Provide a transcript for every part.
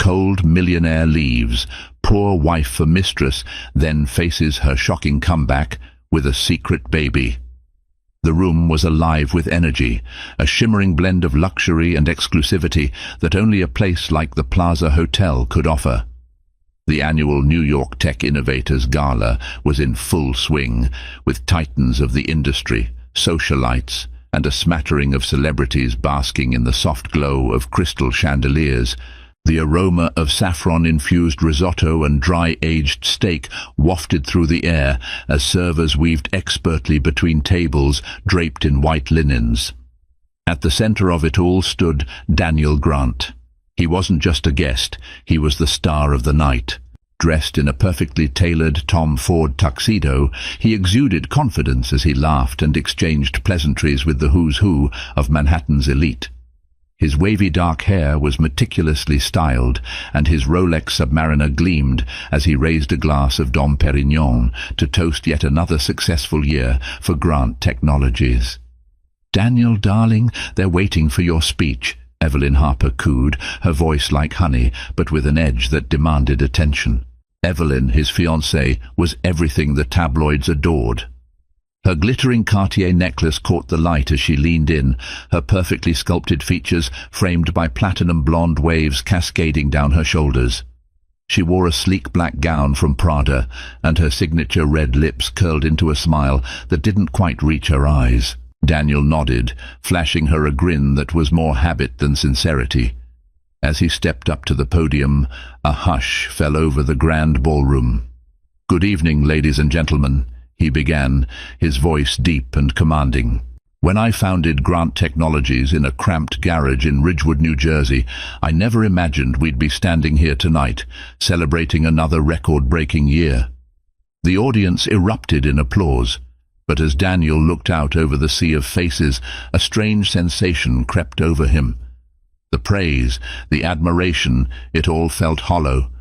cold millionaire leaves, poor wife for mistress, then faces her shocking comeback with a secret baby. The room was alive with energy, a shimmering blend of luxury and exclusivity that only a place like the Plaza Hotel could offer. The annual New York Tech Innovators Gala was in full swing, with titans of the industry, socialites, and a smattering of celebrities basking in the soft glow of crystal chandeliers. The aroma of saffron-infused risotto and dry-aged steak wafted through the air as servers weaved expertly between tables draped in white linens. At the center of it all stood Daniel Grant. He wasn't just a guest, he was the star of the night. Dressed in a perfectly tailored Tom Ford tuxedo, he exuded confidence as he laughed and exchanged pleasantries with the who's who of Manhattan's elite. His wavy dark hair was meticulously styled, and his Rolex Submariner gleamed as he raised a glass of Dom Perignon to toast yet another successful year for Grant Technologies. "Daniel, darling, they're waiting for your speech," Evelyn Harper cooed, her voice like honey, but with an edge that demanded attention. Evelyn, his fiancée, was everything the tabloids adored. Her glittering Cartier necklace caught the light as she leaned in, her perfectly sculpted features framed by platinum blonde waves cascading down her shoulders. She wore a sleek black gown from Prada, and her signature red lips curled into a smile that didn't quite reach her eyes. Daniel nodded, flashing her a grin that was more habit than sincerity. As he stepped up to the podium, a hush fell over the grand ballroom. "Good evening, ladies and gentlemen," he began, his voice deep and commanding. "When I founded Grant Technologies in a cramped garage in Ridgewood, New Jersey, I never imagined we'd be standing here tonight, celebrating another record-breaking year." The audience erupted in applause, but as Daniel looked out over the sea of faces, a strange sensation crept over him. The praise, the admiration, it all felt hollow.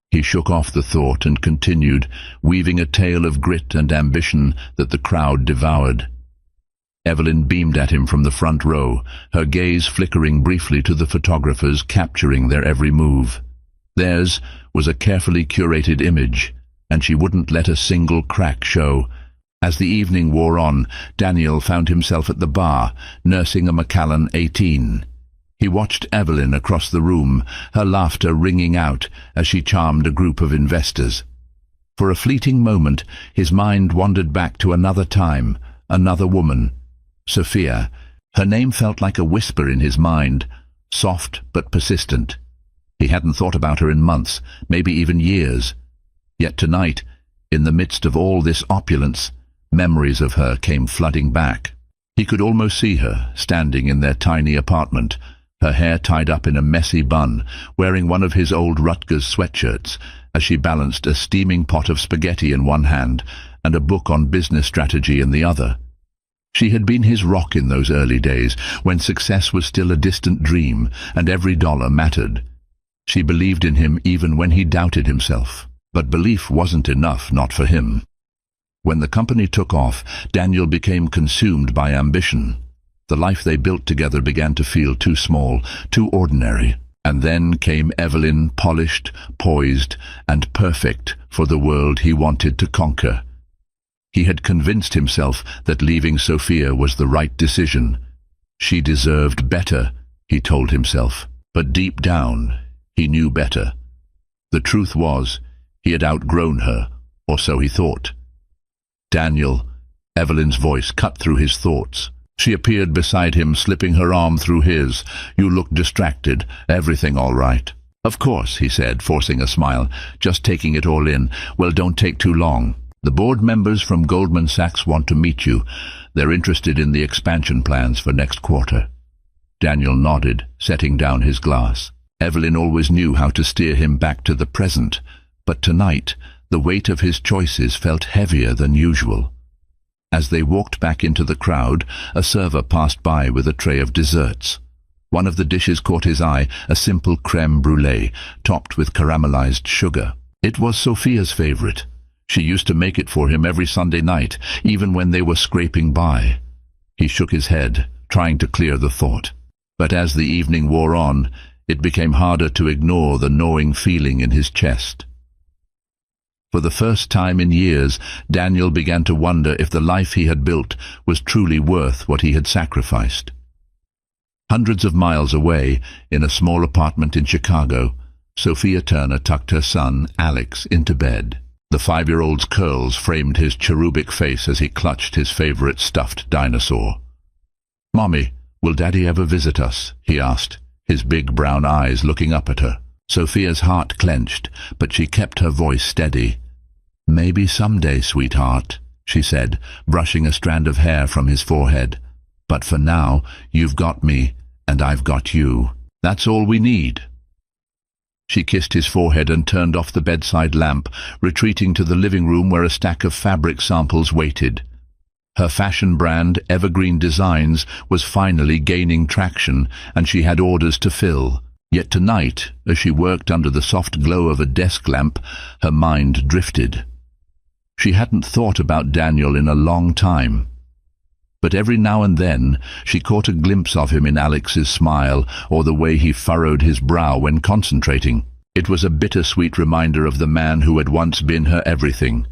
He shook off the thought and continued, weaving a tale of grit and ambition that the crowd devoured. Evelyn beamed at him from the front row, her gaze flickering briefly to the photographers, capturing their every move. Theirs was a carefully curated image, and she wouldn't let a single crack show. As the evening wore on, Daniel found himself at the bar, nursing a Macallan 18. He watched Evelyn across the room, her laughter ringing out as she charmed a group of investors. For a fleeting moment, his mind wandered back to another time, another woman. Sophia. Her name felt like a whisper in his mind, soft but persistent. He hadn't thought about her in months, maybe even years. Yet tonight, in the midst of all this opulence, memories of her came flooding back. He could almost see her, standing in their tiny apartment, her hair tied up in a messy bun, wearing one of his old Rutgers sweatshirts, as she balanced a steaming pot of spaghetti in one hand and a book on business strategy in the other. She had been his rock in those early days, when success was still a distant dream and every dollar mattered. She believed in him even when he doubted himself. But belief wasn't enough, not for him. When the company took off, Daniel became consumed by ambition. The life they built together began to feel too small, too ordinary. And then came Evelyn, polished, poised, and perfect for the world he wanted to conquer. He had convinced himself that leaving Sophia was the right decision. She deserved better, he told himself. But deep down, he knew better. The truth was, he had outgrown her, or so he thought. "Daniel," Evelyn's voice cut through his thoughts. She appeared beside him, slipping her arm through his. "You look distracted. Everything all right?" "Of course," he said, forcing a smile, just taking it all in. "Well, don't take too long. The board members from Goldman Sachs want to meet you. They're interested in the expansion plans for next quarter." Daniel nodded, setting down his glass. Evelyn always knew how to steer him back to the present, but tonight the weight of his choices felt heavier than usual. As they walked back into the crowd, a server passed by with a tray of desserts. One of the dishes caught his eye, a simple crème brûlée, topped with caramelized sugar. It was Sophia's favorite. She used to make it for him every Sunday night, even when they were scraping by. He shook his head, trying to clear the thought. But as the evening wore on, It became harder to ignore the gnawing feeling in his chest. For the first time in years, Daniel began to wonder if the life he had built was truly worth what he had sacrificed. Hundreds of miles away, in a small apartment in Chicago, Sophia Turner tucked her son, Alex, into bed. The 5-year-old's curls framed his cherubic face as he clutched his favorite stuffed dinosaur. "Mommy, will Daddy ever visit us?" he asked, his big brown eyes looking up at her. Sophia's heart clenched, but she kept her voice steady. "Maybe someday, sweetheart," she said, brushing a strand of hair from his forehead. "But for now, you've got me, and I've got you. That's all we need." She kissed his forehead and turned off the bedside lamp, retreating to the living room where a stack of fabric samples waited. Her fashion brand, Evergreen Designs, was finally gaining traction, and she had orders to fill. Yet tonight, as she worked under the soft glow of a desk lamp, her mind drifted. She hadn't thought about Daniel in a long time. But every now and then she caught a glimpse of him in Alex's smile, or the way he furrowed his brow when concentrating. It was a bittersweet reminder of the man who had once been her everything.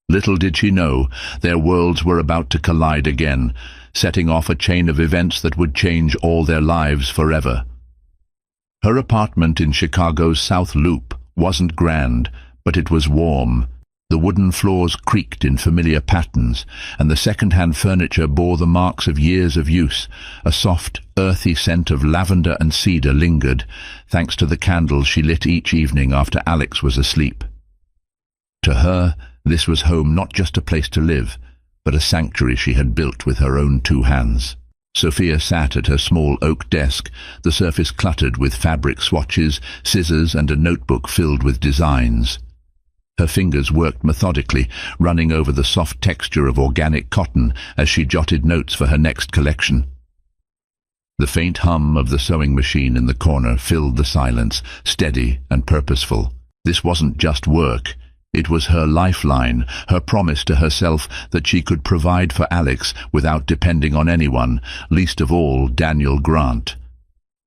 Little did she know, their worlds were about to collide again, setting off a chain of events that would change all their lives forever. Her apartment in Chicago's South Loop wasn't grand, but it was warm. The wooden floors creaked in familiar patterns, and the second-hand furniture bore the marks of years of use. A soft, earthy scent of lavender and cedar lingered, thanks to the candles she lit each evening after Alex was asleep. To her, this was home, not just a place to live, but a sanctuary she had built with her own 2 hands. Sophia sat at her small oak desk, the surface cluttered with fabric swatches, scissors, and a notebook filled with designs. Her fingers worked methodically, running over the soft texture of organic cotton as she jotted notes for her next collection. The faint hum of the sewing machine in the corner filled the silence, steady and purposeful. This wasn't just work. It was her lifeline, her promise to herself that she could provide for Alex without depending on anyone, least of all Daniel Grant.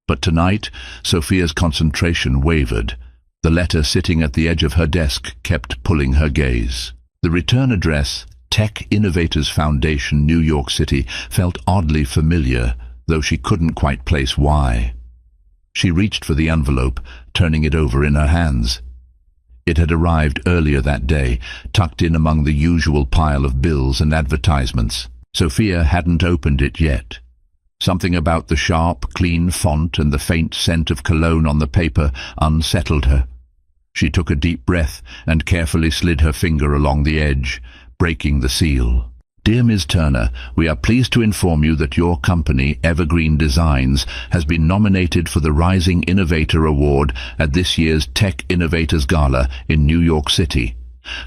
But tonight, Sophia's concentration wavered. The letter sitting at the edge of her desk kept pulling her gaze. The return address, Tech Innovators Foundation, New York City, felt oddly familiar, though she couldn't quite place why. She reached for the envelope, turning it over in her hands. It had arrived earlier that day, tucked in among the usual pile of bills and advertisements. Sophia hadn't opened it yet. Something about the sharp, clean font and the faint scent of cologne on the paper unsettled her. She took a deep breath and carefully slid her finger along the edge, breaking the seal. "Dear Ms. Turner, we are pleased to inform you that your company, Evergreen Designs, has been nominated for the Rising Innovator Award at this year's Tech Innovators Gala in New York City.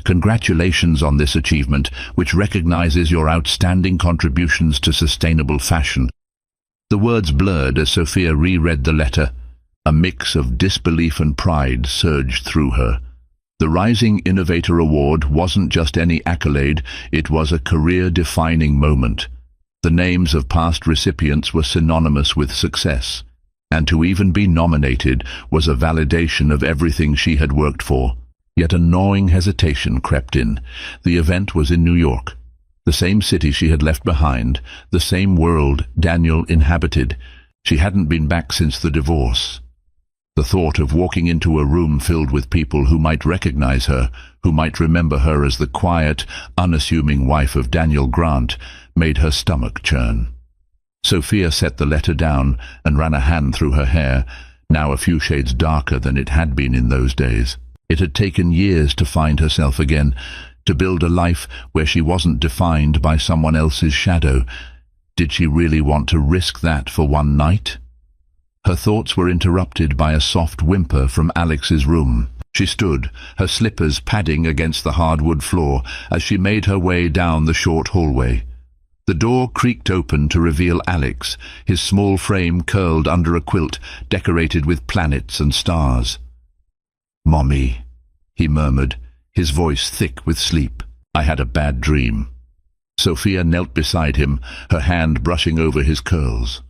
Congratulations on this achievement, which recognizes your outstanding contributions to sustainable fashion." The words blurred as Sophia reread the letter. A mix of disbelief and pride surged through her. The Rising Innovator Award wasn't just any accolade, it was a career-defining moment. The names of past recipients were synonymous with success, and to even be nominated was a validation of everything she had worked for. Yet a gnawing hesitation crept in. The event was in New York, the same city she had left behind, the same world Daniel inhabited. She hadn't been back since the divorce. The thought of walking into a room filled with people who might recognize her, who might remember her as the quiet, unassuming wife of Daniel Grant, made her stomach churn. Sophia set the letter down and ran a hand through her hair, now a few shades darker than it had been in those days. It had taken years to find herself again, to build a life where she wasn't defined by someone else's shadow. Did she really want to risk that for one night? Her thoughts were interrupted by a soft whimper from Alex's room. She stood, her slippers padding against the hardwood floor, as she made her way down the short hallway. The door creaked open to reveal Alex, his small frame curled under a quilt decorated with planets and stars. "Mommy," he murmured, his voice thick with sleep. "I had a bad dream." Sophia knelt beside him, her hand brushing over his curls.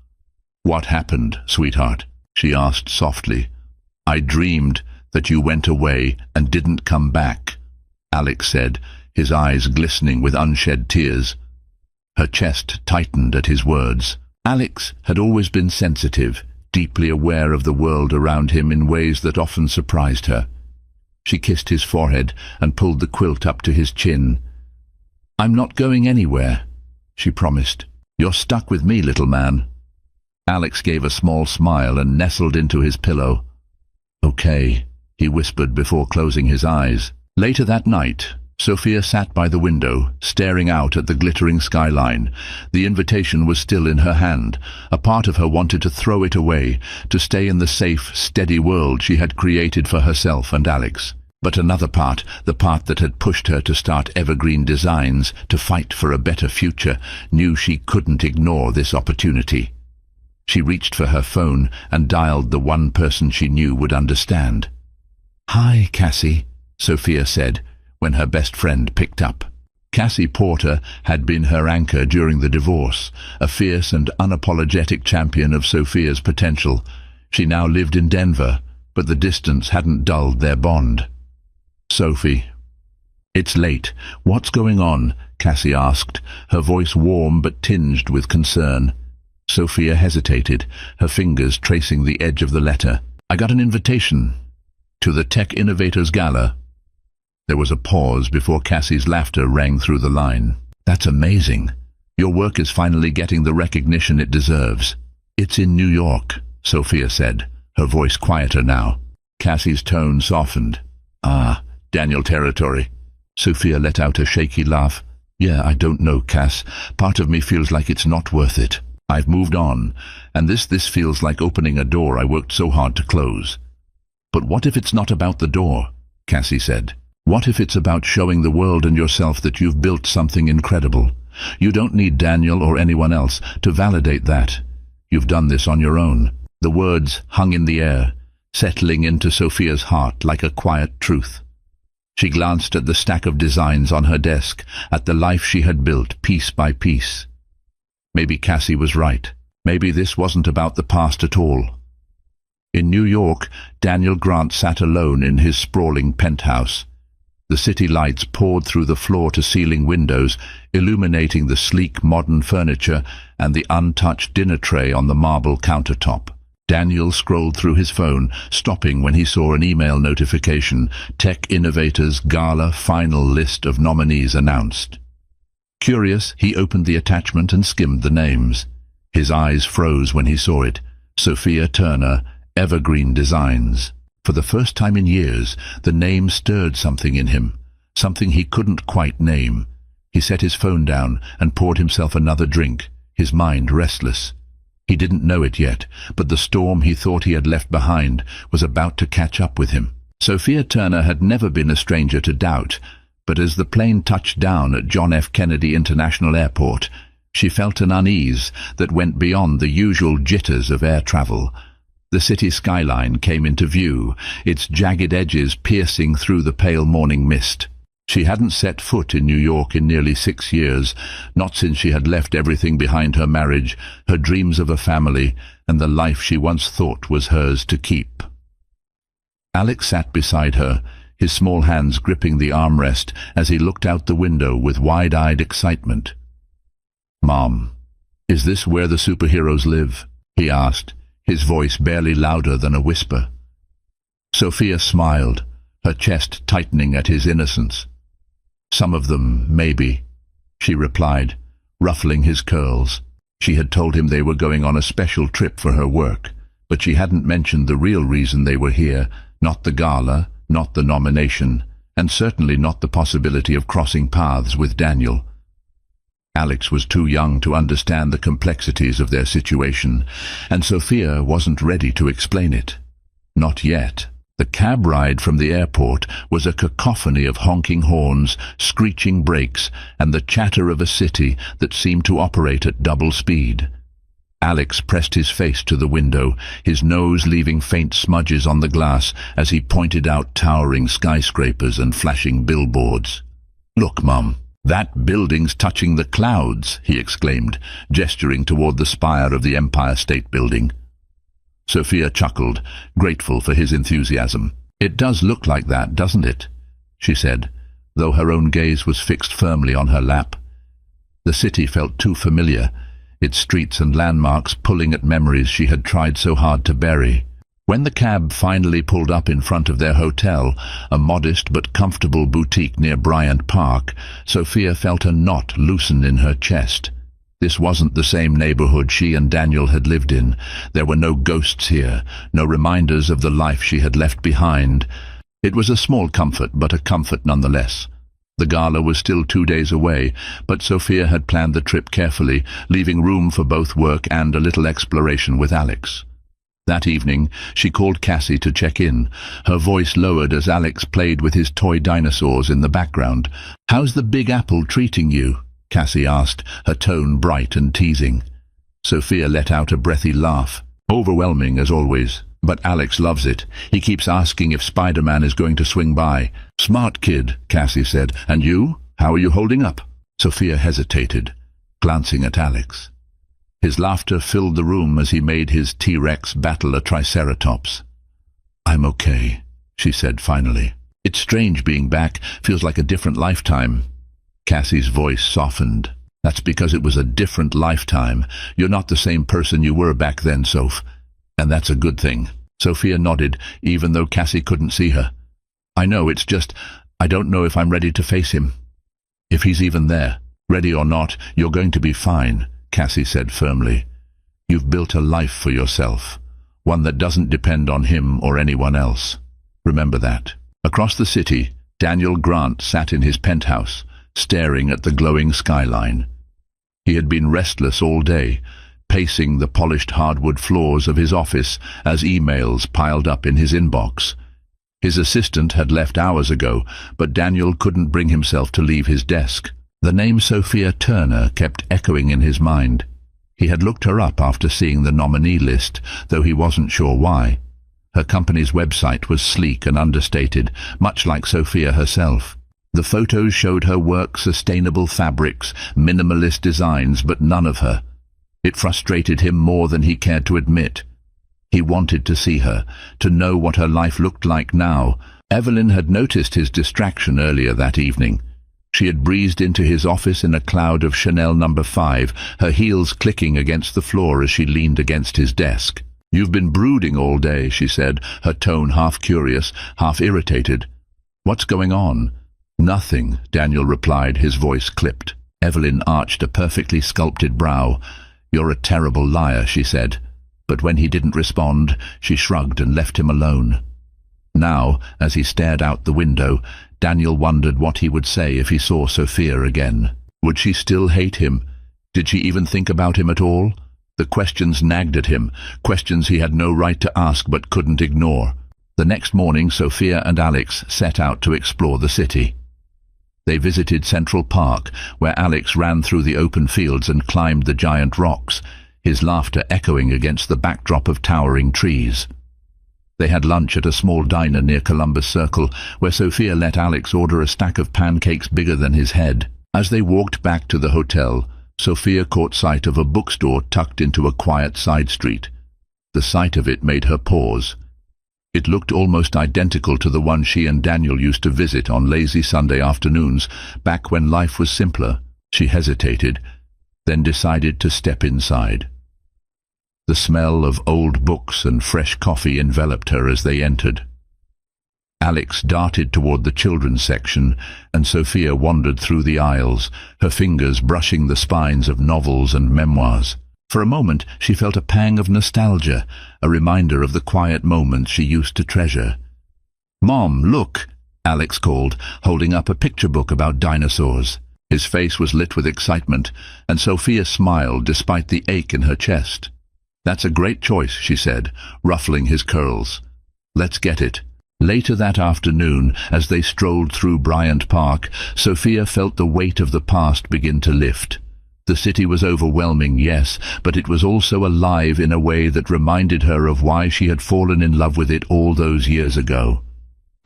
"What happened, sweetheart?" she asked softly. "I dreamed that you went away and didn't come back," Alex said, his eyes glistening with unshed tears. Her chest tightened at his words. Alex had always been sensitive, deeply aware of the world around him in ways that often surprised her. She kissed his forehead and pulled the quilt up to his chin. "I'm not going anywhere," she promised. "You're stuck with me, little man." Alex gave a small smile and nestled into his pillow. "Okay," he whispered before closing his eyes. Later that night, Sophia sat by the window, staring out at the glittering skyline. The invitation was still in her hand. A part of her wanted to throw it away, to stay in the safe, steady world she had created for herself and Alex. But another part, the part that had pushed her to start Evergreen Designs, to fight for a better future, knew she couldn't ignore this opportunity. She reached for her phone and dialed the one person she knew would understand. "Hi, Cassie," Sophia said, when her best friend picked up. Cassie Porter had been her anchor during the divorce, a fierce and unapologetic champion of Sophia's potential. She now lived in Denver, but the distance hadn't dulled their bond. "Sophie." "It's late. What's going on?" Cassie asked, her voice warm but tinged with concern. Sophia hesitated, her fingers tracing the edge of the letter. "I got an invitation to the Tech Innovators Gala." There was a pause before Cassie's laughter rang through the line. "That's amazing. Your work is finally getting the recognition it deserves." "It's in New York," Sophia said, her voice quieter now. Cassie's tone softened. "Ah, Daniel territory." Sophia let out a shaky laugh. "Yeah, I don't know, Cass. Part of me feels like it's not worth it. I've moved on, and this feels like opening a door I worked so hard to close." "But what if it's not about the door?" Cassie said. "What if it's about showing the world and yourself that you've built something incredible? You don't need Daniel or anyone else to validate that. You've done this on your own." The words hung in the air, settling into Sophia's heart like a quiet truth. She glanced at the stack of designs on her desk, at the life she had built piece by piece. Maybe Cassie was right. Maybe this wasn't about the past at all. In New York, Daniel Grant sat alone in his sprawling penthouse. The city lights poured through the floor-to-ceiling windows, illuminating the sleek modern furniture and the untouched dinner tray on the marble countertop. Daniel scrolled through his phone, stopping when he saw an email notification. Tech Innovators Gala final list of nominees announced. Curious, he opened the attachment and skimmed the names. His eyes froze when he saw it. Sophia Turner, Evergreen Designs. For the first time in years, the name stirred something in him, something he couldn't quite name. He set his phone down and poured himself another drink, his mind restless. He didn't know it yet, but the storm he thought he had left behind was about to catch up with him. Sophia Turner had never been a stranger to doubt, but as the plane touched down at John F. Kennedy International Airport, she felt an unease that went beyond the usual jitters of air travel. The city skyline came into view, its jagged edges piercing through the pale morning mist. She hadn't set foot in New York in nearly 6 years, not since she had left everything behind: her marriage, her dreams of a family, and the life she once thought was hers to keep. Alex sat beside her, his small hands gripping the armrest as he looked out the window with wide-eyed excitement. "Mom, is this where the superheroes live?" he asked, his voice barely louder than a whisper. Sophia smiled, her chest tightening at his innocence. "Some of them, maybe," she replied, ruffling his curls. She had told him they were going on a special trip for her work, but she hadn't mentioned the real reason they were here, not the gala, not the nomination, and certainly not the possibility of crossing paths with Daniel. Alex was too young to understand the complexities of their situation, and Sophia wasn't ready to explain it. Not yet. The cab ride from the airport was a cacophony of honking horns, screeching brakes, and the chatter of a city that seemed to operate at double speed. Alex pressed his face to the window, his nose leaving faint smudges on the glass as he pointed out towering skyscrapers and flashing billboards. "Look, Mum, that building's touching the clouds," he exclaimed, gesturing toward the spire of the Empire State Building. Sophia chuckled, grateful for his enthusiasm. "It does look like that, doesn't it?" she said, though her own gaze was fixed firmly on her lap. The city felt too familiar, its streets and landmarks pulling at memories she had tried so hard to bury. When the cab finally pulled up in front of their hotel, a modest but comfortable boutique near Bryant Park, Sophia felt a knot loosen in her chest. This wasn't the same neighborhood she and Daniel had lived in. There were no ghosts here, no reminders of the life she had left behind. It was a small comfort, but a comfort nonetheless. The gala was still 2 days away, but Sophia had planned the trip carefully, leaving room for both work and a little exploration with Alex. That evening, she called Cassie to check in, her voice lowered as Alex played with his toy dinosaurs in the background. "How's the Big Apple treating you?" Cassie asked, her tone bright and teasing. Sophia let out a breathy laugh. "Overwhelming, as always. But Alex loves it. He keeps asking if Spider-Man is going to swing by." "Smart kid," Cassie said. "And you? How are you holding up?" Sophia hesitated, glancing at Alex. His laughter filled the room as he made his T-Rex battle a Triceratops. "I'm okay," she said finally. "It's strange being back. Feels like a different lifetime." Cassie's voice softened. "That's because it was a different lifetime. You're not the same person you were back then, Soph. And that's a good thing." Sophia nodded, even though Cassie couldn't see her. "I know, it's just, I don't know if I'm ready to face him. If he's even there. Ready or not, you're going to be fine," Cassie said firmly. "You've built a life for yourself, one that doesn't depend on him or anyone else. Remember that." Across the city, Daniel Grant sat in his penthouse, staring at the glowing skyline. He had been restless all day, pacing the polished hardwood floors of his office as emails piled up in his inbox. His assistant had left hours ago, but Daniel couldn't bring himself to leave his desk. The name Sophia Turner kept echoing in his mind. He had looked her up after seeing the nominee list, though he wasn't sure why. Her company's website was sleek and understated, much like Sophia herself. The photos showed her work sustainable fabrics, minimalist designs, but none of her. It frustrated him more than he cared to admit. He wanted to see her, to know what her life looked like now. Evelyn had noticed his distraction earlier that evening. She had breezed into his office in a cloud of Chanel No. 5, her heels clicking against the floor as she leaned against his desk. "You've been brooding all day," she said, her tone half curious, half irritated. "What's going on?" "Nothing," Daniel replied, his voice clipped. Evelyn arched a perfectly sculpted brow. "You're a terrible liar," she said. But when he didn't respond, she shrugged and left him alone. Now, as he stared out the window, Daniel wondered what he would say if he saw Sophia again. Would she still hate him? Did she even think about him at all? The questions nagged at him, questions he had no right to ask but couldn't ignore. The next morning, Sophia and Alex set out to explore the city. They visited Central Park, where Alex ran through the open fields and climbed the giant rocks, his laughter echoing against the backdrop of towering trees. They had lunch at a small diner near Columbus Circle, where Sophia let Alex order a stack of pancakes bigger than his head. As they walked back to the hotel, Sophia caught sight of a bookstore tucked into a quiet side street. The sight of it made her pause. It looked almost identical to the one she and Daniel used to visit on lazy Sunday afternoons, back when life was simpler. She hesitated, then decided to step inside. The smell of old books and fresh coffee enveloped her as they entered. Alex darted toward the children's section, and Sophia wandered through the aisles, her fingers brushing the spines of novels and memoirs. For a moment she felt a pang of nostalgia, a reminder of the quiet moments she used to treasure. "Mom, look!" Alex called, holding up a picture book about dinosaurs. His face was lit with excitement, and Sophia smiled despite the ache in her chest. "That's a great choice," she said, ruffling his curls. "Let's get it." Later that afternoon, as they strolled through Bryant Park, Sophia felt the weight of the past begin to lift. The city was overwhelming, yes, but it was also alive in a way that reminded her of why she had fallen in love with it all those years ago.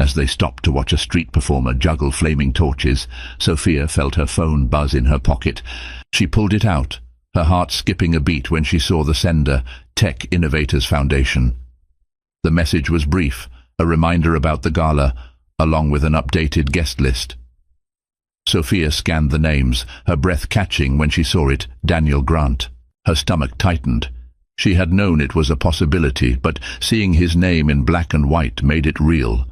As they stopped to watch a street performer juggle flaming torches, Sophia felt her phone buzz in her pocket. She pulled it out, her heart skipping a beat when she saw the sender, Tech Innovators Foundation. The message was brief, a reminder about the gala, along with an updated guest list. Sophia scanned the names, her breath catching when she saw it, Daniel Grant. Her stomach tightened. She had known it was a possibility, but seeing his name in black and white made it real.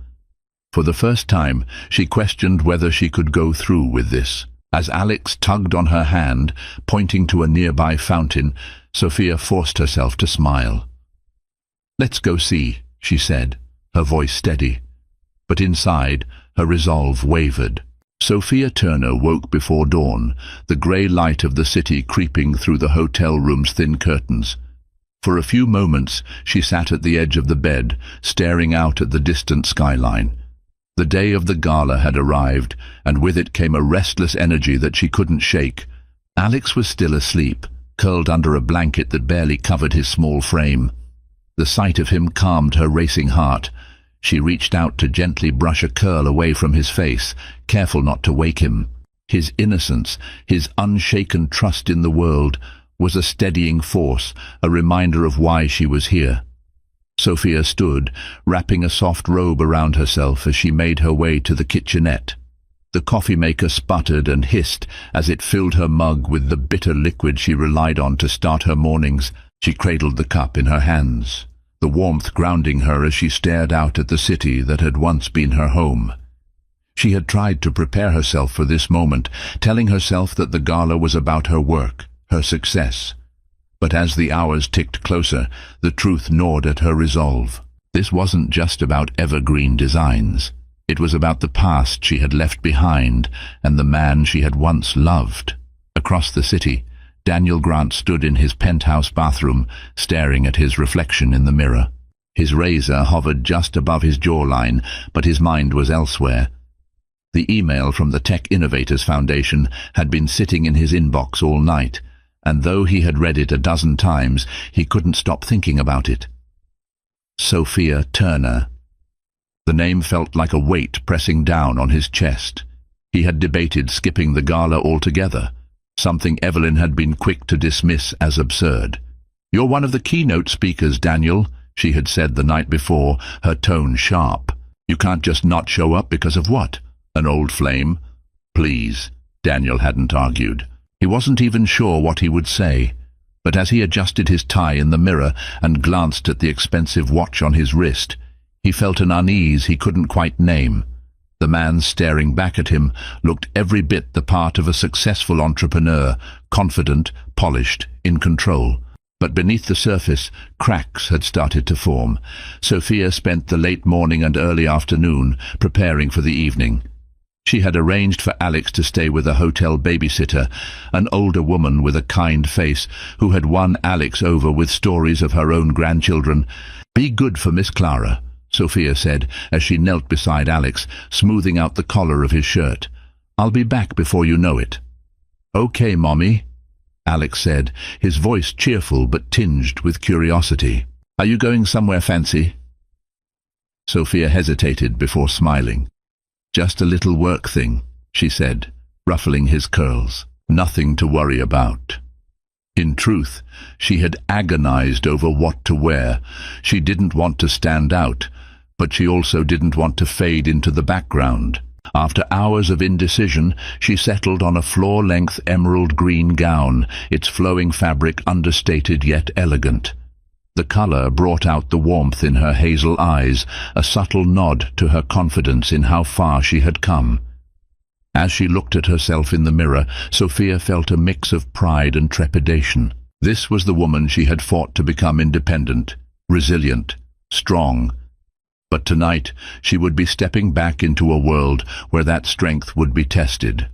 For the first time, she questioned whether she could go through with this. As Alex tugged on her hand, pointing to a nearby fountain, Sophia forced herself to smile. "Let's go see," she said, her voice steady. But inside, her resolve wavered. Sophia Turner woke before dawn, the grey light of the city creeping through the hotel room's thin curtains. For a few moments, she sat at the edge of the bed, staring out at the distant skyline. The day of the gala had arrived, and with it came a restless energy that she couldn't shake. Alex was still asleep, curled under a blanket that barely covered his small frame. The sight of him calmed her racing heart. She reached out to gently brush a curl away from his face, careful not to wake him. His innocence, his unshaken trust in the world, was a steadying force, a reminder of why she was here. Sophia stood, wrapping a soft robe around herself as she made her way to the kitchenette. The coffee maker sputtered and hissed as it filled her mug with the bitter liquid she relied on to start her mornings. She cradled the cup in her hands, the warmth grounding her as she stared out at the city that had once been her home. She had tried to prepare herself for this moment, telling herself that the gala was about her work, her success. But as the hours ticked closer, the truth gnawed at her resolve. This wasn't just about evergreen designs. It was about the past she had left behind and the man she had once loved. Across the city, Daniel Grant stood in his penthouse bathroom, staring at his reflection in the mirror. His razor hovered just above his jawline, but his mind was elsewhere. The email from the Tech Innovators Foundation had been sitting in his inbox all night, and though he had read it a dozen times, he couldn't stop thinking about it. Sophia Turner. The name felt like a weight pressing down on his chest. He had debated skipping the gala altogether, something Evelyn had been quick to dismiss as absurd. "You're one of the keynote speakers, Daniel," she had said the night before, her tone sharp. "You can't just not show up because of what? An old flame?" "Please," Daniel hadn't argued. He wasn't even sure what he would say, but as he adjusted his tie in the mirror and glanced at the expensive watch on his wrist, he felt an unease he couldn't quite name. The man staring back at him looked every bit the part of a successful entrepreneur, confident, polished, in control. But beneath the surface, cracks had started to form. Sophia spent the late morning and early afternoon preparing for the evening. She had arranged for Alex to stay with a hotel babysitter, an older woman with a kind face who had won Alex over with stories of her own grandchildren. "Be good for Miss Clara," Sophia said as she knelt beside Alex, smoothing out the collar of his shirt. "I'll be back before you know it." "Okay, Mommy," Alex said, his voice cheerful but tinged with curiosity. "Are you going somewhere fancy?" Sophia hesitated before smiling. "Just a little work thing," she said, ruffling his curls. "Nothing to worry about." In truth, she had agonized over what to wear. She didn't want to stand out, but she also didn't want to fade into the background. After hours of indecision, she settled on a floor-length emerald green gown, its flowing fabric understated yet elegant. The color brought out the warmth in her hazel eyes, a subtle nod to her confidence in how far she had come. As she looked at herself in the mirror, Sophia felt a mix of pride and trepidation. This was the woman she had fought to become independent, resilient, strong. But tonight she would be stepping back into a world where that strength would be tested.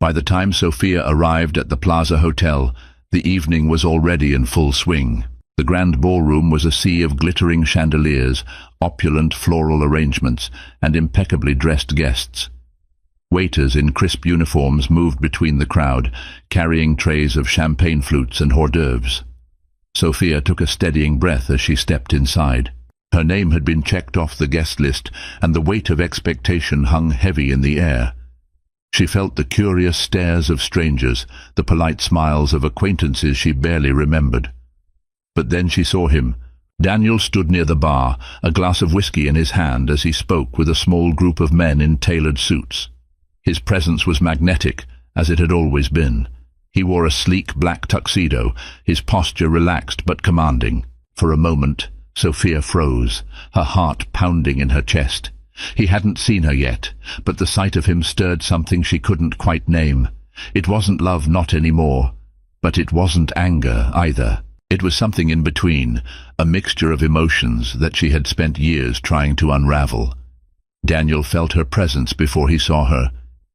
By the time Sophia arrived at the Plaza Hotel, the evening was already in full swing. The grand ballroom was a sea of glittering chandeliers, opulent floral arrangements, and impeccably dressed guests. Waiters in crisp uniforms moved between the crowd, carrying trays of champagne flutes and hors d'oeuvres. Sophia took a steadying breath as she stepped inside. Her name had been checked off the guest list, and the weight of expectation hung heavy in the air. She felt the curious stares of strangers, the polite smiles of acquaintances she barely remembered. But then she saw him. Daniel stood near the bar, a glass of whiskey in his hand as he spoke with a small group of men in tailored suits. His presence was magnetic, as it had always been. He wore a sleek black tuxedo, his posture relaxed but commanding. For a moment, Sophia froze, her heart pounding in her chest. He hadn't seen her yet, but the sight of him stirred something she couldn't quite name. It wasn't love, not anymore, but it wasn't anger either. It was something in between, a mixture of emotions that she had spent years trying to unravel. Daniel felt her presence before he saw her.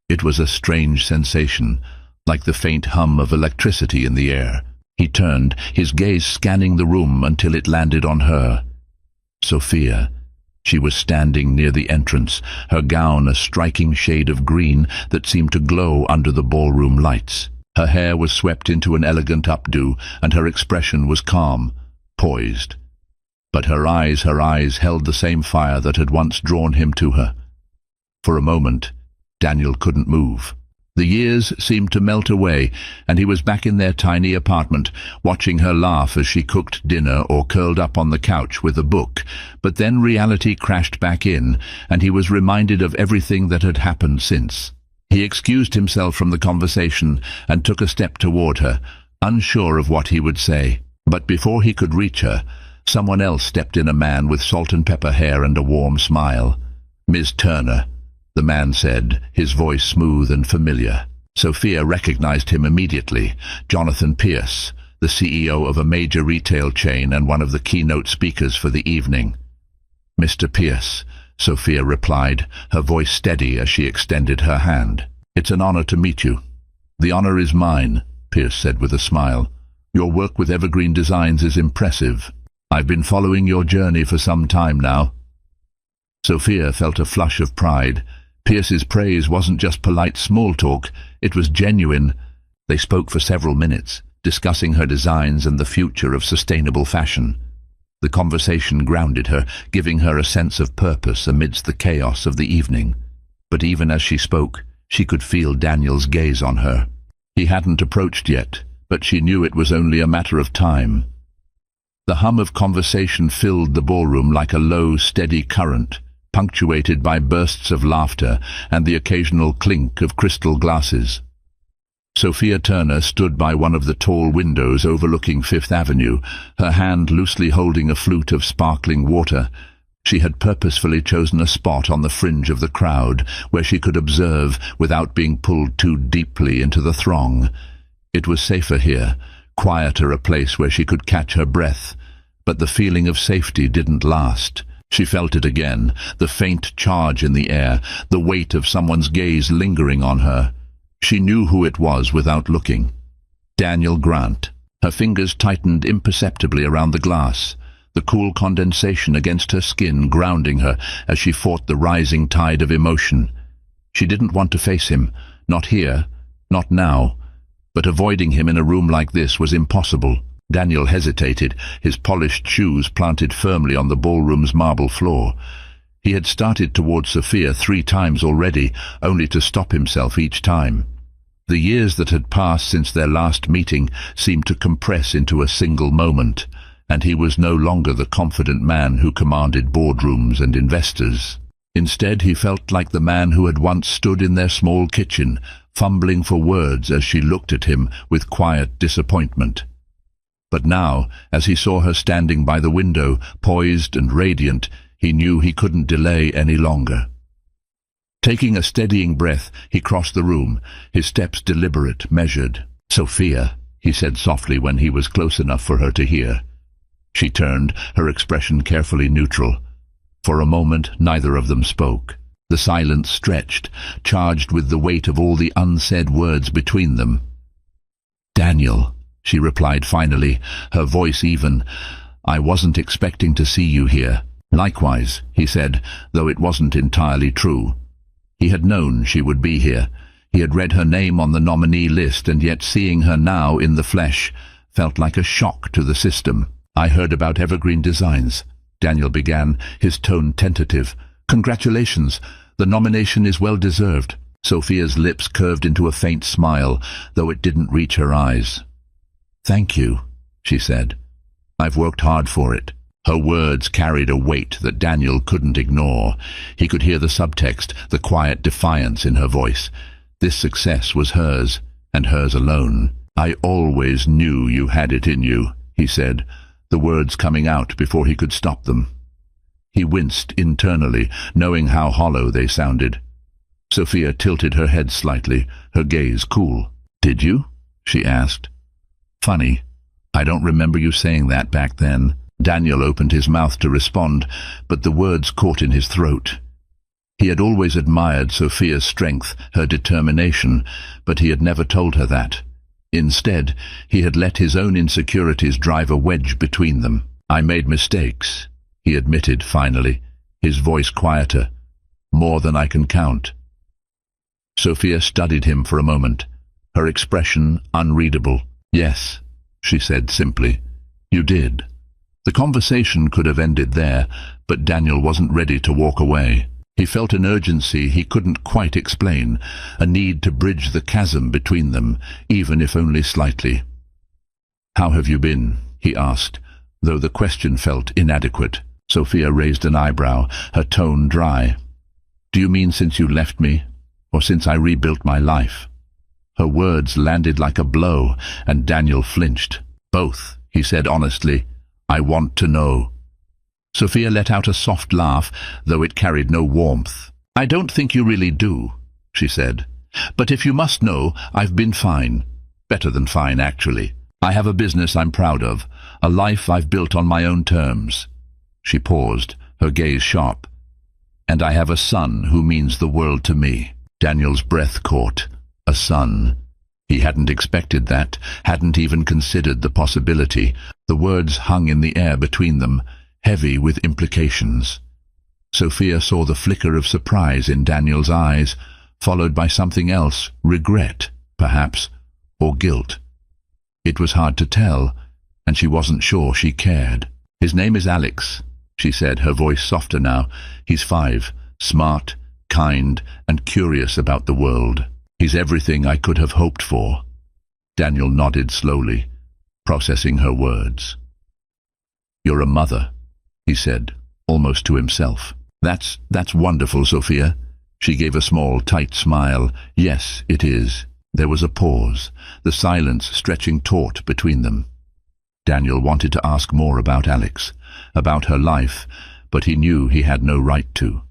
It was a strange sensation, like the faint hum of electricity in the air. He turned, his gaze scanning the room until it landed on her. Sophia. She was standing near the entrance, her gown a striking shade of green that seemed to glow under the ballroom lights. Her hair was swept into an elegant updo, and her expression was calm, poised. But her eyes held the same fire that had once drawn him to her. For a moment, Daniel couldn't move. The years seemed to melt away, and he was back in their tiny apartment, watching her laugh as she cooked dinner or curled up on the couch with a book. But then reality crashed back in, and he was reminded of everything that had happened since. He excused himself from the conversation and took a step toward her, unsure of what he would say. But before he could reach her, someone else stepped in, a man with salt and pepper hair and a warm smile. "Miss Turner," the man said, his voice smooth and familiar. Sophia recognized him immediately. Jonathan Pierce, the CEO of a major retail chain and one of the keynote speakers for the evening. "Mr. Pierce," Sophia replied, her voice steady as she extended her hand. "It's an honor to meet you." "The honor is mine," Pierce said with a smile. "Your work with Evergreen Designs is impressive. I've been following your journey for some time now." Sophia felt a flush of pride. Pierce's praise wasn't just polite small talk, it was genuine. They spoke for several minutes, discussing her designs and the future of sustainable fashion. The conversation grounded her, giving her a sense of purpose amidst the chaos of the evening. But even as she spoke, she could feel Daniel's gaze on her. He hadn't approached yet, but she knew it was only a matter of time. The hum of conversation filled the ballroom like a low, steady current, punctuated by bursts of laughter and the occasional clink of crystal glasses. Sophia Turner stood by one of the tall windows overlooking Fifth Avenue, her hand loosely holding a flute of sparkling water. She had purposefully chosen a spot on the fringe of the crowd, where she could observe without being pulled too deeply into the throng. It was safer here, quieter, a place where she could catch her breath. But the feeling of safety didn't last. She felt it again, the faint charge in the air, the weight of someone's gaze lingering on her. She knew who it was without looking. Daniel Grant. Her fingers tightened imperceptibly around the glass, the cool condensation against her skin grounding her as she fought the rising tide of emotion. She didn't want to face him, not here, not now, but avoiding him in a room like this was impossible. Daniel hesitated, his polished shoes planted firmly on the ballroom's marble floor. He had started towards Sophia 3 times already, only to stop himself each time. The years that had passed since their last meeting seemed to compress into a single moment, and he was no longer the confident man who commanded boardrooms and investors. Instead, he felt like the man who had once stood in their small kitchen, fumbling for words as she looked at him with quiet disappointment. But now, as he saw her standing by the window, poised and radiant, he knew he couldn't delay any longer. Taking a steadying breath, he crossed the room, his steps deliberate, measured. "Sophia," he said softly when he was close enough for her to hear. She turned, her expression carefully neutral. For a moment, neither of them spoke. The silence stretched, charged with the weight of all the unsaid words between them. "Daniel," she replied finally, her voice even, "I wasn't expecting to see you here." "Likewise," he said, though it wasn't entirely true. He had known she would be here. He had read her name on the nominee list, and yet seeing her now in the flesh felt like a shock to the system. "I heard about Evergreen Designs," Daniel began, his tone tentative. "Congratulations. The nomination is well deserved." Sophia's lips curved into a faint smile, though it didn't reach her eyes. "Thank you," she said. I've worked hard for it." Her words carried a weight that Daniel couldn't ignore. He could hear the subtext, the quiet defiance in her voice. This success was hers, and hers alone. "I always knew you had it in you," he said, the words coming out before he could stop them. He winced internally, knowing how hollow they sounded. Sophia tilted her head slightly, her gaze cool. "Did you?" she asked. "Funny. I don't remember you saying that back then." Daniel opened his mouth to respond, but the words caught in his throat. He had always admired Sophia's strength, her determination, but he had never told her that. Instead, he had let his own insecurities drive a wedge between them. "I made mistakes," he admitted finally, his voice quieter. "More than I can count." Sophia studied him for a moment, her expression unreadable. "Yes," she said simply. "You did." The conversation could have ended there, but Daniel wasn't ready to walk away. He felt an urgency he couldn't quite explain, a need to bridge the chasm between them, even if only slightly. "How have you been?" he asked, though the question felt inadequate. Sophia raised an eyebrow, her tone dry. "Do you mean since you left me, or since I rebuilt my life?" Her words landed like a blow, and Daniel flinched. "Both," he said honestly. "I want to know." Sophia let out a soft laugh, though it carried no warmth. "I don't think you really do," she said. "But if you must know, I've been fine. Better than fine, actually. I have a business I'm proud of, a life I've built on my own terms." She paused, her gaze sharp. "And I have a son who means the world to me." Daniel's breath caught. A son. He hadn't expected that, hadn't even considered the possibility. The words hung in the air between them, heavy with implications. Sophia saw the flicker of surprise in Daniel's eyes, followed by something else, regret, perhaps, or guilt. It was hard to tell, and she wasn't sure she cared. "His name is Alex," she said, her voice softer now. "He's 5, smart, kind, and curious about the world. He's everything I could have hoped for." Daniel nodded slowly, processing her words. "You're a mother," he said, almost to himself. That's wonderful, Sophia." She gave a small, tight smile. "Yes, it is." There was a pause, the silence stretching taut between them. Daniel wanted to ask more about Alex, about her life, but he knew he had no right to.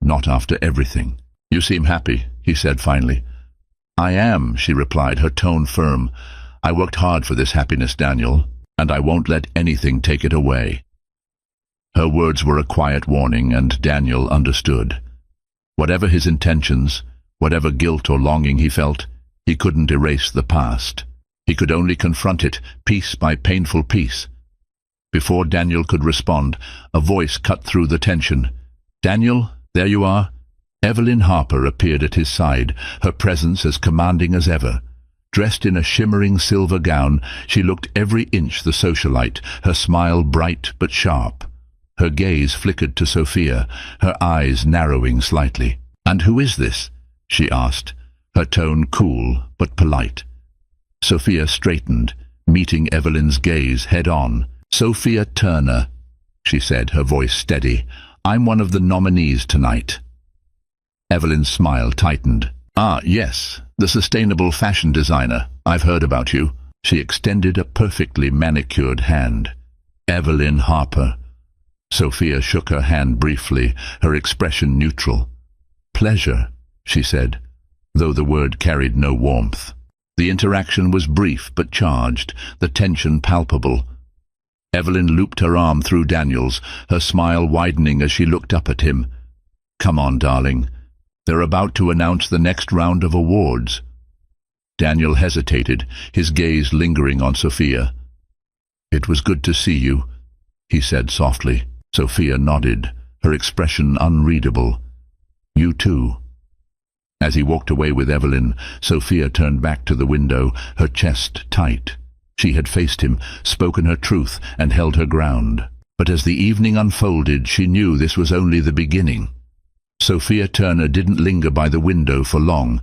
Not after everything. "You seem happy," he said finally. "I am," she replied, her tone firm. "I worked hard for this happiness, Daniel, and I won't let anything take it away." Her words were a quiet warning, and Daniel understood. Whatever his intentions, whatever guilt or longing he felt, he couldn't erase the past. He could only confront it, piece by painful piece. Before Daniel could respond, a voice cut through the tension. "Daniel, there you are." Evelyn Harper appeared at his side, her presence as commanding as ever. Dressed in a shimmering silver gown, she looked every inch the socialite, her smile bright but sharp. Her gaze flickered to Sophia, her eyes narrowing slightly. "And who is this?" she asked, her tone cool but polite. Sophia straightened, meeting Evelyn's gaze head-on. "Sophia Turner," she said, her voice steady. "I'm one of the nominees tonight." Evelyn's smile tightened. "Ah, yes, the sustainable fashion designer. I've heard about you." She extended a perfectly manicured hand. "Evelyn Harper." Sophia shook her hand briefly, her expression neutral. "Pleasure," she said, though the word carried no warmth. The interaction was brief but charged, the tension palpable. Evelyn looped her arm through Daniel's, her smile widening as she looked up at him. "Come on, darling. They're about to announce the next round of awards." Daniel hesitated, his gaze lingering on Sophia. "It was good to see you," he said softly. Sophia nodded, her expression unreadable. "You too." As he walked away with Evelyn, Sophia turned back to the window, her chest tight. She had faced him, spoken her truth, and held her ground. But as the evening unfolded, she knew this was only the beginning. Sophia Turner didn't linger by the window for long.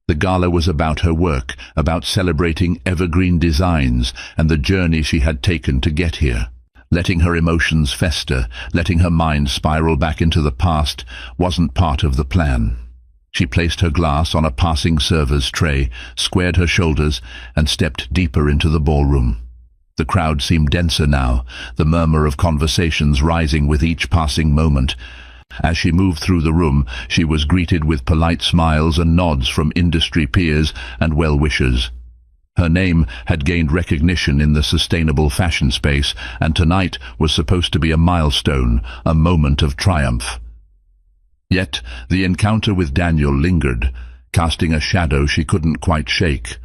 The gala was about her work, about celebrating evergreen designs and the journey she had taken to get here. Letting her emotions fester, letting her mind spiral back into the past, wasn't part of the plan. She placed her glass on a passing server's tray, squared her shoulders, and stepped deeper into the ballroom. The crowd seemed denser now, the murmur of conversations rising with each passing moment. As she moved through the room, she was greeted with polite smiles and nods from industry peers and well-wishers. Her name had gained recognition in the sustainable fashion space, and tonight was supposed to be a milestone, a moment of triumph. Yet the encounter with Daniel lingered, casting a shadow she couldn't quite shake.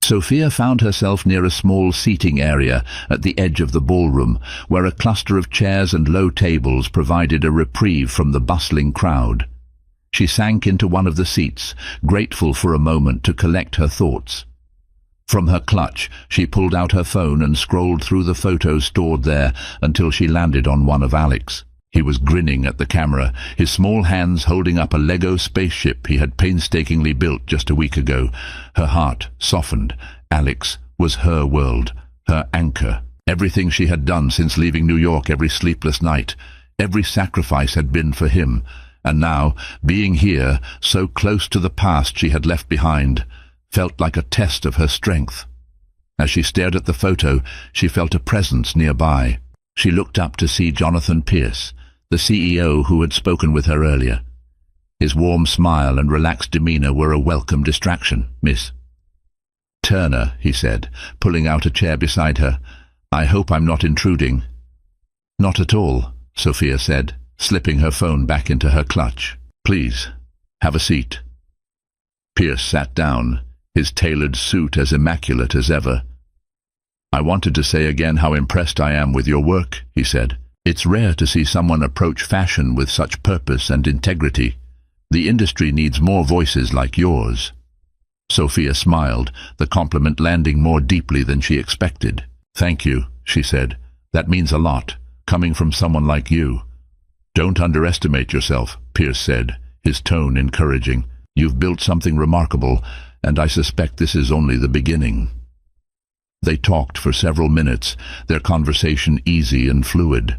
Sophia found herself near a small seating area at the edge of the ballroom, where a cluster of chairs and low tables provided a reprieve from the bustling crowd. She sank into one of the seats, grateful for a moment to collect her thoughts. From her clutch, she pulled out her phone and scrolled through the photos stored there until she landed on one of Alex. He was grinning at the camera, his small hands holding up a Lego spaceship he had painstakingly built just a week ago. Her heart softened. Alex was her world, her anchor. Everything she had done since leaving New York every sleepless night, every sacrifice had been for him. And now, being here, so close to the past she had left behind, felt like a test of her strength. As she stared at the photo, she felt a presence nearby. She looked up to see Jonathan Pierce, the CEO who had spoken with her earlier. His warm smile and relaxed demeanor were a welcome distraction. "Miss Turner," he said, pulling out a chair beside her. "I hope I'm not intruding." "Not at all," Sophia said, slipping her phone back into her clutch. "Please, have a seat." Pierce sat down, his tailored suit as immaculate as ever. "I wanted to say again how impressed I am with your work," he said. "It's rare to see someone approach fashion with such purpose and integrity. The industry needs more voices like yours." Sophia smiled, the compliment landing more deeply than she expected. "Thank you," she said. "That means a lot, coming from someone like you." "Don't underestimate yourself," Pierce said, his tone encouraging. "You've built something remarkable, and I suspect this is only the beginning." They talked for several minutes, their conversation easy and fluid.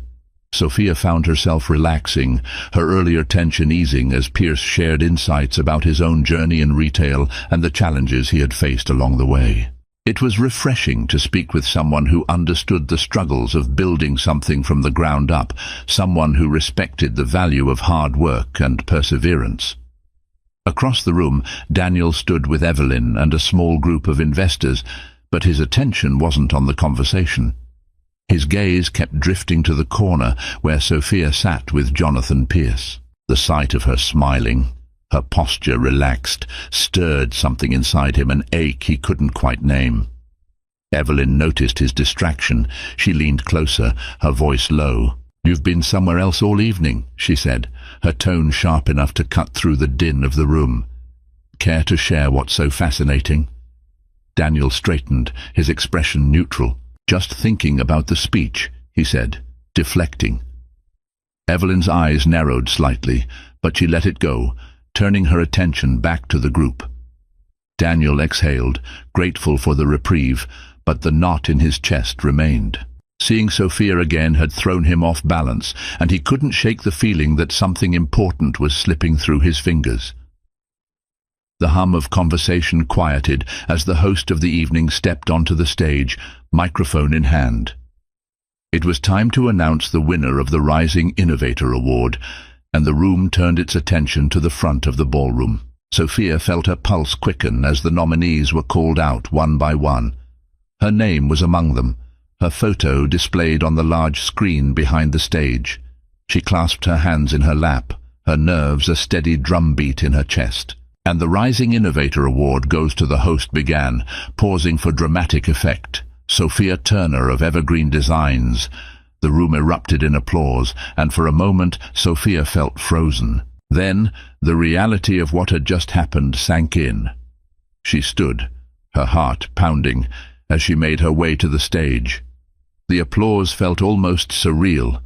Sophia found herself relaxing, her earlier tension easing as Pierce shared insights about his own journey in retail and the challenges he had faced along the way. It was refreshing to speak with someone who understood the struggles of building something from the ground up, someone who respected the value of hard work and perseverance. Across the room, Daniel stood with Evelyn and a small group of investors, but his attention wasn't on the conversation. His gaze kept drifting to the corner where Sophia sat with Jonathan Pierce. The sight of her smiling, her posture relaxed, stirred something inside him, an ache he couldn't quite name. Evelyn noticed his distraction. She leaned closer, her voice low. "You've been somewhere else all evening," she said, her tone sharp enough to cut through the din of the room. "Care to share what's so fascinating?" Daniel straightened, his expression neutral. "Just thinking about the speech," he said, deflecting. Evelyn's eyes narrowed slightly, but she let it go, turning her attention back to the group. Daniel exhaled, grateful for the reprieve, but the knot in his chest remained. Seeing Sophia again had thrown him off balance, and he couldn't shake the feeling that something important was slipping through his fingers. The hum of conversation quieted as the host of the evening stepped onto the stage, microphone in hand. It was time to announce the winner of the Rising Innovator Award, and the room turned its attention to the front of the ballroom. Sophia felt her pulse quicken as the nominees were called out one by one. Her name was among them, her photo displayed on the large screen behind the stage. She clasped her hands in her lap, her nerves a steady drumbeat in her chest. "And the Rising Innovator Award goes to the host," began, pausing for dramatic effect. "Sophia Turner of Evergreen Designs." The room erupted in applause, and for a moment Sophia felt frozen. Then the reality of what had just happened sank in. She stood, her heart pounding, as she made her way to the stage. The applause felt almost surreal,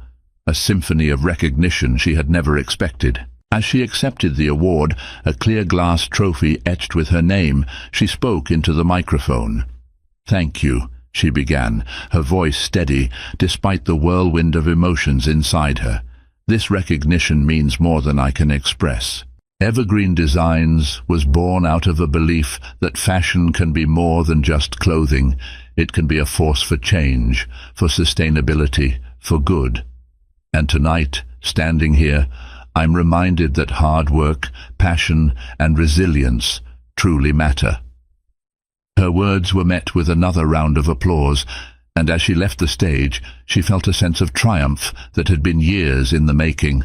a symphony of recognition she had never expected. As she accepted the award, a clear glass trophy etched with her name, she spoke into the microphone. "Thank you," she began, her voice steady despite the whirlwind of emotions inside her. "This recognition means more than I can express." Evergreen Designs was born out of a belief that fashion can be more than just clothing. It can be a force for change, for sustainability, for good. And tonight, standing here, I'm reminded that hard work, passion, and resilience truly matter. Her words were met with another round of applause, and as she left the stage, she felt a sense of triumph that had been years in the making.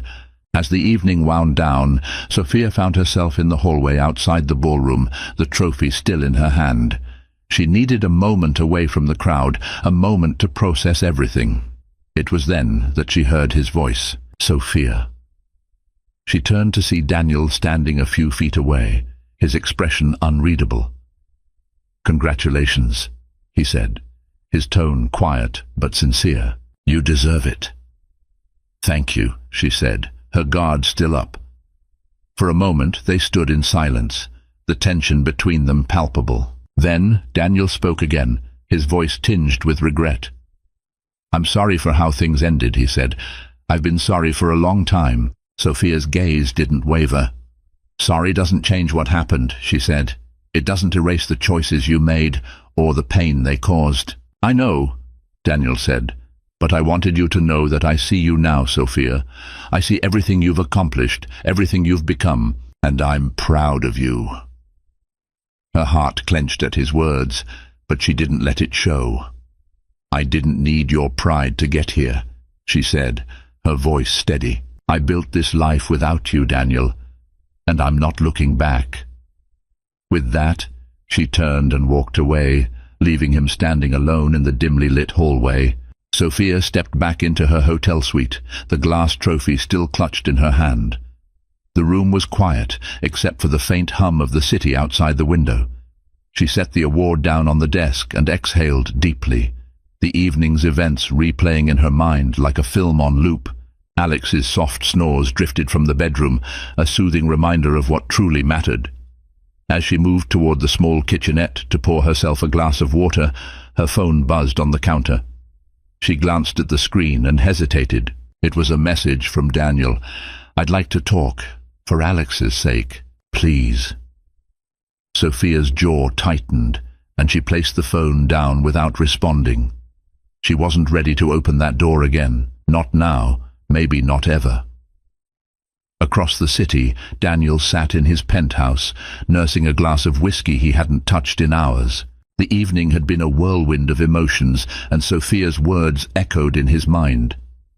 As the evening wound down, Sophia found herself in the hallway outside the ballroom, the trophy still in her hand. She needed a moment away from the crowd, a moment to process everything. It was then that she heard his voice. "Sophia." She turned to see Daniel standing a few feet away, his expression unreadable. "Congratulations," he said, his tone quiet but sincere. "You deserve it." "Thank you," she said, her guard still up. For a moment they stood in silence, the tension between them palpable. Then Daniel spoke again, his voice tinged with regret. "I'm sorry for how things ended," he said. "I've been sorry for a long time." Sophia's gaze didn't waver. "Sorry doesn't change what happened," she said. "It doesn't erase the choices you made or the pain they caused." "I know," Daniel said, "but I wanted you to know that I see you now, Sophia. I see everything you've accomplished, everything you've become, and I'm proud of you." Her heart clenched at his words, but she didn't let it show. "I didn't need your pride to get here," she said, her voice steady. "I built this life without you, Daniel, and I'm not looking back." With that, she turned and walked away, leaving him standing alone in the dimly lit hallway. Sophia stepped back into her hotel suite, the glass trophy still clutched in her hand. The room was quiet, except for the faint hum of the city outside the window. She set the award down on the desk and exhaled deeply, the evening's events replaying in her mind like a film on loop. Alex's soft snores drifted from the bedroom, a soothing reminder of what truly mattered. As she moved toward the small kitchenette to pour herself a glass of water, her phone buzzed on the counter. She glanced at the screen and hesitated. It was a message from Daniel. "I'd like to talk, for Alex's sake, please." Sophia's jaw tightened, and she placed the phone down without responding. She wasn't ready to open that door again. Not now, maybe not ever. Across the city, Daniel sat in his penthouse, nursing a glass of whiskey he hadn't touched in hours. The evening had been a whirlwind of emotions, and Sophia's words echoed in his mind.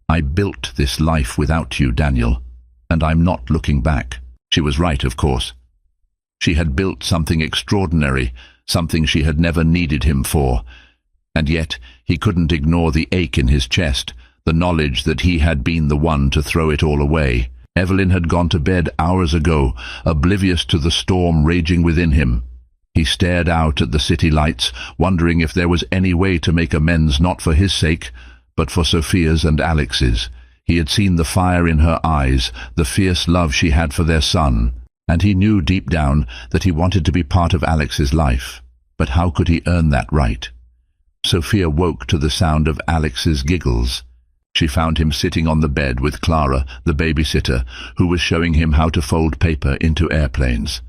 "I built this life without you, Daniel, and I'm not looking back." She was right, of course. She had built something extraordinary, something she had never needed him for. And yet he couldn't ignore the ache in his chest, the knowledge that he had been the one to throw it all away. Evelyn had gone to bed hours ago, oblivious to the storm raging within him. He stared out at the city lights, wondering if there was any way to make amends, not for his sake, but for Sophia's and Alex's. He had seen the fire in her eyes, the fierce love she had for their son, and he knew deep down that he wanted to be part of Alex's life. But how could he earn that right? Sophia woke to the sound of Alex's giggles. She found him sitting on the bed with Clara, the babysitter, who was showing him how to fold paper into airplanes.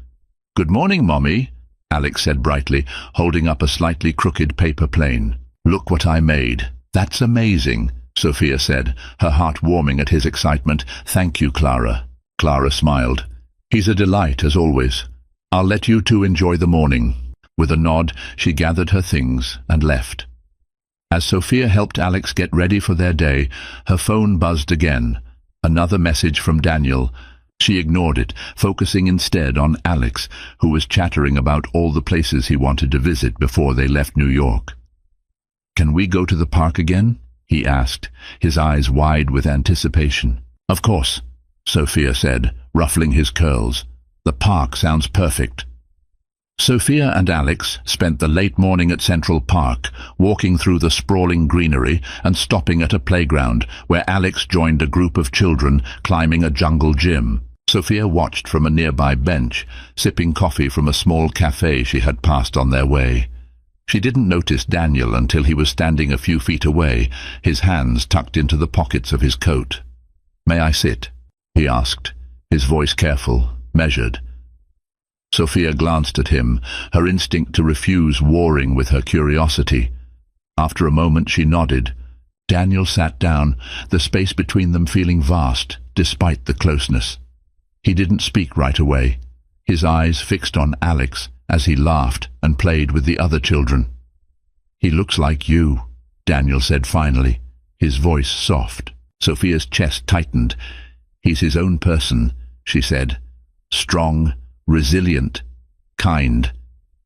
"Good morning, Mommy," Alex said brightly, holding up a slightly crooked paper plane. "Look what I made." "That's amazing," Sophia said, her heart warming at his excitement. "Thank you, Clara." Clara smiled. "He's a delight, as always. I'll let you two enjoy the morning." With a nod, she gathered her things and left. As Sophia helped Alex get ready for their day, her phone buzzed again. Another message from Daniel. She ignored it, focusing instead on Alex, who was chattering about all the places he wanted to visit before they left New York. "Can we go to the park again?" he asked, his eyes wide with anticipation. "Of course," Sophia said, ruffling his curls. "The park sounds perfect." Sophia and Alex spent the late morning at Central Park, walking through the sprawling greenery and stopping at a playground where Alex joined a group of children climbing a jungle gym. Sophia watched from a nearby bench, sipping coffee from a small cafe she had passed on their way. She didn't notice Daniel until he was standing a few feet away, his hands tucked into the pockets of his coat. "May I sit?" he asked, his voice careful, measured. Sophia glanced at him, her instinct to refuse warring with her curiosity. After a moment she nodded. Daniel sat down, the space between them feeling vast, despite the closeness. He didn't speak right away, his eyes fixed on Alex as he laughed and played with the other children. "He looks like you," Daniel said finally, his voice soft. Sophia's chest tightened. "He's his own person," she said. "Strong, resilient, kind."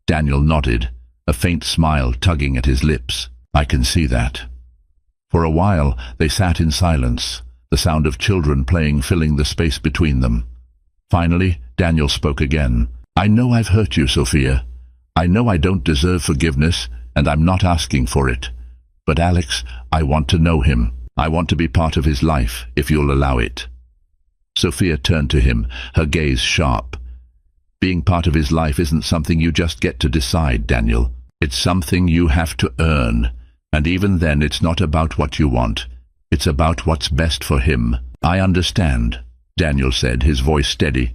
Daniel nodded, a faint smile tugging at his lips. "I can see that." For a while they sat in silence, the sound of children playing filling the space between them. Finally, Daniel spoke again. "I know I've hurt you, Sophia. I know I don't deserve forgiveness, and I'm not asking for it. But Alex, I want to know him. I want to be part of his life, if you'll allow it." Sophia turned to him, her gaze sharp. "Being part of his life isn't something you just get to decide, Daniel. It's something you have to earn. And even then it's not about what you want. It's about what's best for him." "I understand," Daniel said, his voice steady.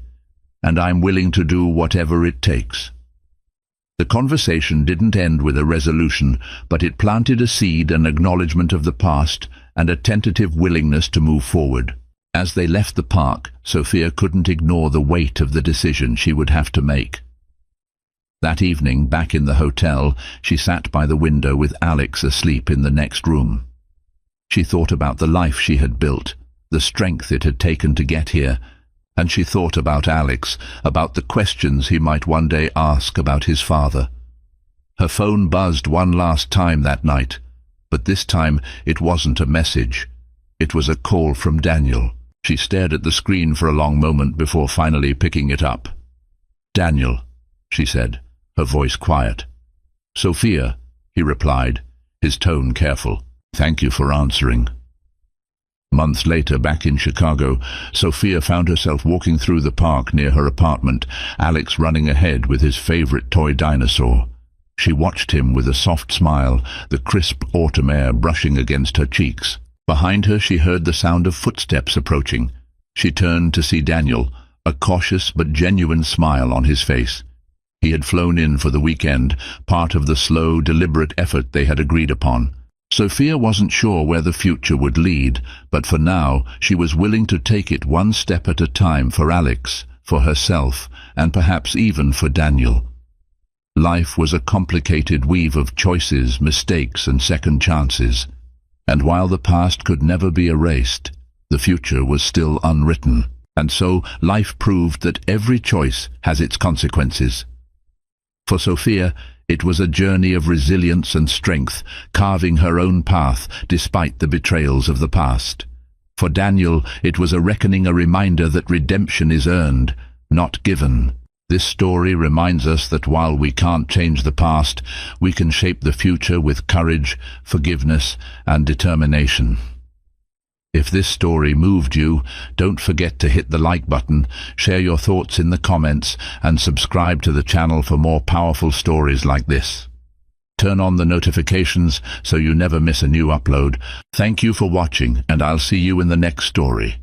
"And I'm willing to do whatever it takes." The conversation didn't end with a resolution, but it planted a seed, an acknowledgement of the past, and a tentative willingness to move forward. As they left the park, Sophia couldn't ignore the weight of the decision she would have to make. That evening, back in the hotel, she sat by the window with Alex asleep in the next room. She thought about the life she had built, the strength it had taken to get here, and she thought about Alex, about the questions he might one day ask about his father. Her phone buzzed one last time that night, but this time it wasn't a message. It was a call from Daniel. She stared at the screen for a long moment before finally picking it up. "Daniel," she said, her voice quiet. "Sophia," he replied, his tone careful. "Thank you for answering." Months later, back in Chicago, Sophia found herself walking through the park near her apartment, Alex running ahead with his favorite toy dinosaur. She watched him with a soft smile, the crisp autumn air brushing against her cheeks. Behind her she heard the sound of footsteps approaching. She turned to see Daniel, a cautious but genuine smile on his face. He had flown in for the weekend, part of the slow, deliberate effort they had agreed upon. Sophia wasn't sure where the future would lead, but for now she was willing to take it one step at a time for Alex, for herself, and perhaps even for Daniel. Life was a complicated weave of choices, mistakes, and second chances. And while the past could never be erased, the future was still unwritten. And so life proved that every choice has its consequences. For Sophia, it was a journey of resilience and strength, carving her own path despite the betrayals of the past. For Daniel, it was a reckoning, a reminder that redemption is earned, not given. This story reminds us that while we can't change the past, we can shape the future with courage, forgiveness, and determination. If this story moved you, don't forget to hit the like button, share your thoughts in the comments, and subscribe to the channel for more powerful stories like this. Turn on the notifications so you never miss a new upload. Thank you for watching, and I'll see you in the next story.